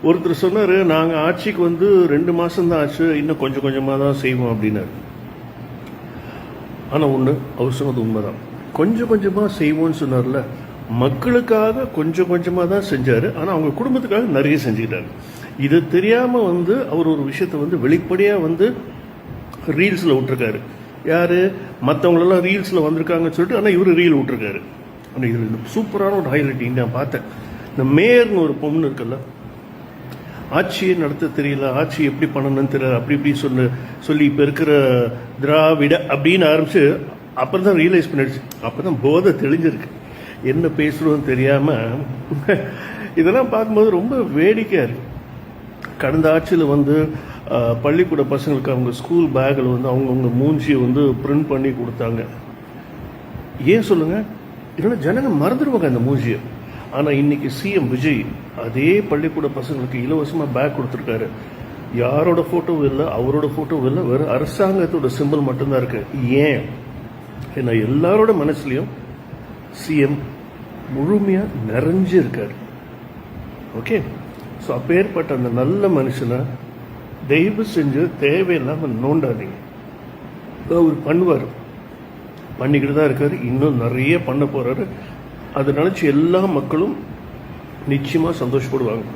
ஒருத்தர் சொன்னார், நாங்கள் ஆட்சிக்கு வந்து 2 மாதம்தான் ஆச்சு, இன்னும் கொஞ்சம் கொஞ்சமாக தான் செய்வோம் அப்படின்னாரு. ஆனால் ஒன்று, அவர் சொன்னது உண்மைதான். கொஞ்சம் கொஞ்சமாக செய்வோம்னு சொன்னார்ல, மக்களுக்காக கொஞ்சம் கொஞ்சமாக தான் செஞ்சார். ஆனால் அவங்க குடும்பத்துக்காக நிறைய செஞ்சுக்கிட்டாரு. இது தெரியாமல் வந்து அவர் ஒரு விஷயத்தை வந்து வெளிப்படையாக வந்து ரீல்ஸில் விட்டுருக்காரு. யார் மற்றவங்களெல்லாம் ரீல்ஸில் வந்திருக்காங்கன்னு சொல்லிட்டு, ஆனால் இவர் ரீல் விட்டுருக்காரு. ஆனால் இதில் சூப்பரான ஒரு ஹைலைட் நான் பார்த்தேன். இந்த மேயர்னு ஒரு பொண்ணு இருக்குல்ல, ஆட்சியை நடத்த தெரியல, ஆட்சி எப்படி பண்ணணும்னு தெரியல, அப்படி இப்படி சொல்லி இப்போ இருக்கிற திராவிட அப்படின்னு ஆரம்பிச்சு அப்புறம் தான் ரியலைஸ் பண்ணிடுச்சு. அப்போ தான் போதை தெளிஞ்சிருக்கு, என்ன பேசுகிறோன்னு தெரியாமல். இதெல்லாம் பார்க்கும்போது ரொம்ப வேடிக்கையாக இருக்கு. கடந்த ஆட்சியில் வந்து பள்ளிக்கூட பசங்களுக்கு அவங்க ஸ்கூல் பேக்கில் வந்து அவங்கவுங்க மூஞ்சியை வந்து பிரிண்ட் பண்ணி கொடுத்தாங்க. ஏன் சொல்லுங்கள், இல்லைன்னா ஜனங்க மறந்துடுவாங்க அந்த மூஞ்சியை. ஆனால் இன்னைக்கு சிஎம் விஜய் அதே பள்ளிக்கூட பசங்களுக்கு இலவசமாக பேக் கொடுத்துருக்காரு. யாரோட ஃபோட்டோவும் இல்லை, அவரோட ஃபோட்டோவும் இல்லை, வெறும் அரசாங்கத்தோட சிம்பிள் மட்டும்தான் இருக்கு. ஏன்? ஏன்னா எல்லாரோட மனசுலையும் சிஎம் முழுமையாக நிறைஞ்சு இருக்காரு. ஓகே, ஸோ அப்பேற்பட்ட அந்த நல்ல மனுஷனை தயவு செஞ்சு தேவையில்லாமல் நோண்டாதீங்க. அவர் பண்ணுவார், பண்ணிக்கிட்டு தான் இருக்காரு, இன்னும் நிறைய பண்ண போறாரு. அதை நினச்சி எல்லா மக்களும் நிச்சயமாக சந்தோஷப்படுவாங்க.